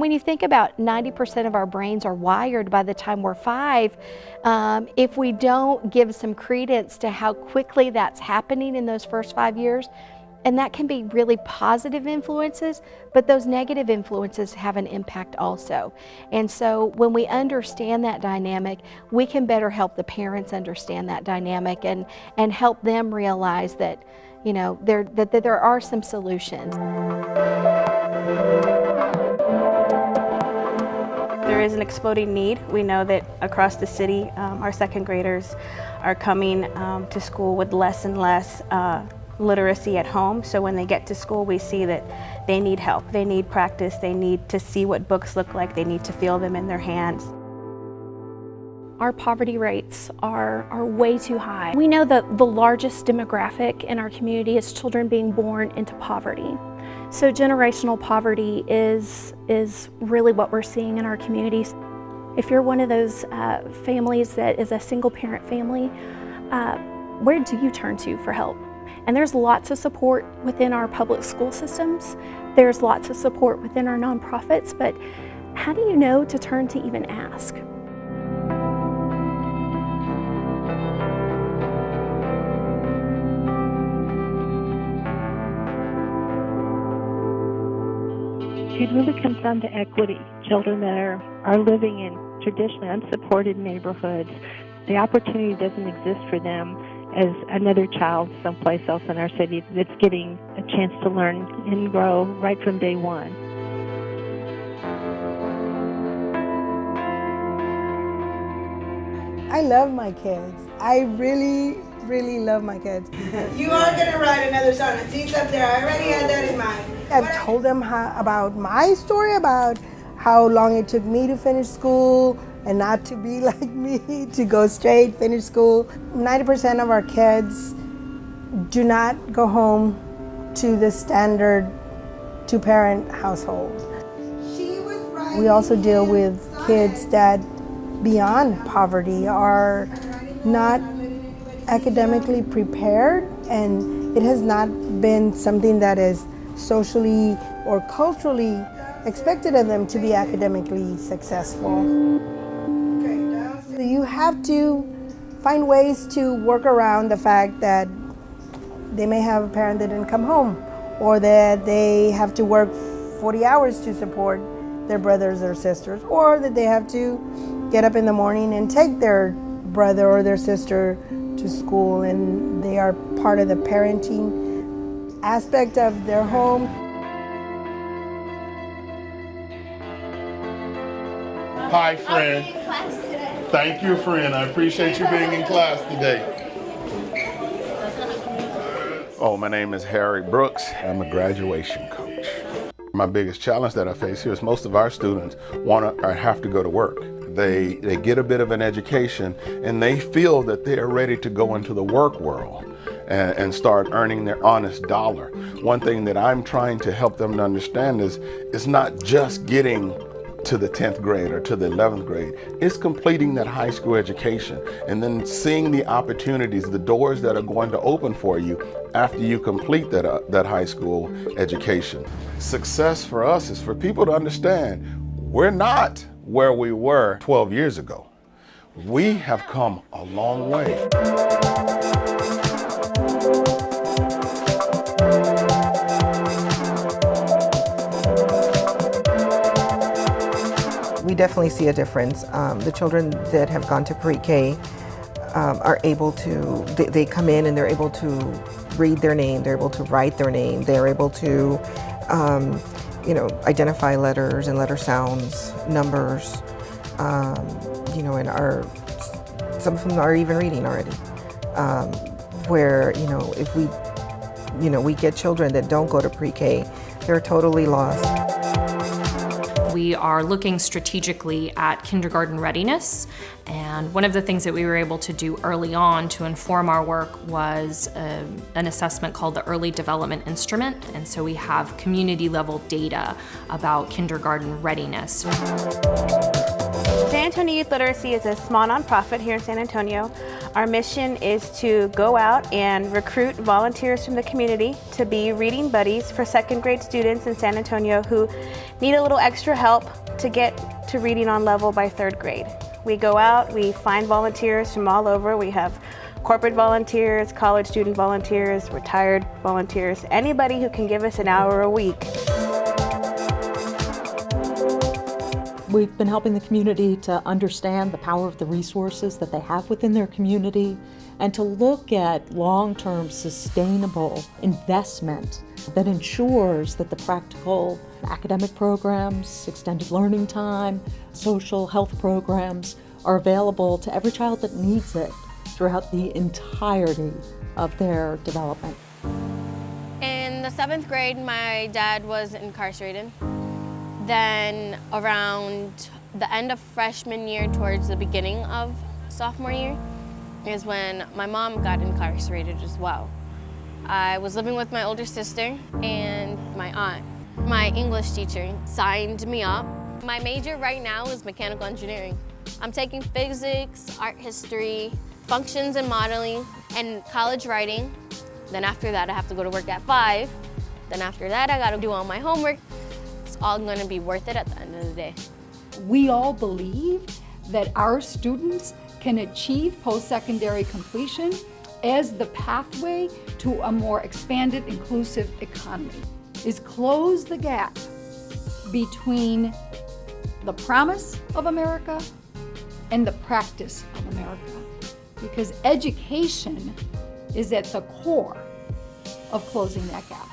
when you think about 90% of our brains are wired by the time we're 5, if we don't give some credence to how quickly that's happening in those first 5 years, and that can be really positive influences, but those negative influences have an impact also. And so when we understand that dynamic, we can better help the parents understand that dynamic and help them realize that, you know, that there are some solutions. There is an exploding need. We know that across the city, our second graders are coming to school with less and less literacy at home. So when they get to school, we see that they need help. They need practice. They need to see what books look like. They need to feel them in their hands. Our poverty rates are way too high. We know that the largest demographic in our community is children being born into poverty. So generational poverty is really what we're seeing in our communities. If you're one of those families that is a single parent family, where do you turn to for help? And there's lots of support within our public school systems. There's lots of support within our nonprofits, but how do you know to turn to even ask? It really comes down to equity. Children that are living in traditionally unsupported neighborhoods, the opportunity doesn't exist for them as another child someplace else in our city that's getting a chance to learn and grow right from day one. I love my kids. I really love my kids. You are going to write another song. It's up there. I already had that in mind. I've told them about my story, about how long it took me to finish school and not to be like me, to go straight, finish school. 90% of our kids do not go home to the standard two-parent household. We also deal with kids that, beyond poverty, are not academically prepared, and it has not been something that is socially or culturally expected of them to be academically successful. You have to find ways to work around the fact that they may have a parent that didn't come home, or that they have to work 40 hours to support their brothers or sisters, or that they have to get up in the morning and take their brother or their sister to school, and they are part of the parenting aspect of their home. Hi, friend. Thank you, friend. I appreciate you being in class today. Oh, my name is Harry Brooks. I'm a graduation coach. My biggest challenge that I face here is most of our students want to or have to go to work. They get a bit of an education and they feel that they are ready to go into the work world and start earning their honest dollar. One thing that I'm trying to help them to understand is it's not just getting to the 10th grade or to the 11th grade. It's completing that high school education and then seeing the opportunities, the doors that are going to open for you after you complete that high school education. Success for us is for people to understand we're not where we were 12 years ago. We have come a long way. We definitely see a difference. The children that have gone to pre-K are able to, they come in and they're able to read their name, they're able to write their name, they're able to identify letters and letter sounds, numbers, and some of them are even reading already. Where, if we get children that don't go to pre-K, they're totally lost. We are looking strategically at kindergarten readiness, and one of the things that we were able to do early on to inform our work was an assessment called the Early Development Instrument, and so we have community level data about kindergarten readiness. San Antonio Youth Literacy is a small nonprofit here in San Antonio. Our mission is to go out and recruit volunteers from the community to be reading buddies for second grade students in San Antonio who need a little extra help to get to reading on level by third grade. We go out, we find volunteers from all over. We have corporate volunteers, college student volunteers, retired volunteers, anybody who can give us an hour a week. We've been helping the community to understand the power of the resources that they have within their community and to look at long-term sustainable investment that ensures that the practical academic programs, extended learning time, social health programs are available to every child that needs it throughout the entirety of their development. In the 7th grade, my dad was incarcerated. Then around the end of freshman year towards the beginning of sophomore year is when my mom got incarcerated as well. I was living with my older sister and my aunt. My English teacher signed me up. My major right now is mechanical engineering. I'm taking physics, art history, functions and modeling, and college writing. Then after that, I have to go to work at 5. Then after that, I gotta do all my homework. It's all gonna be worth it at the end of the day. We all believe that our students can achieve post-secondary completion as the pathway to a more expanded, inclusive economy, is close the gap between the promise of America and the practice of America. Because education is at the core of closing that gap.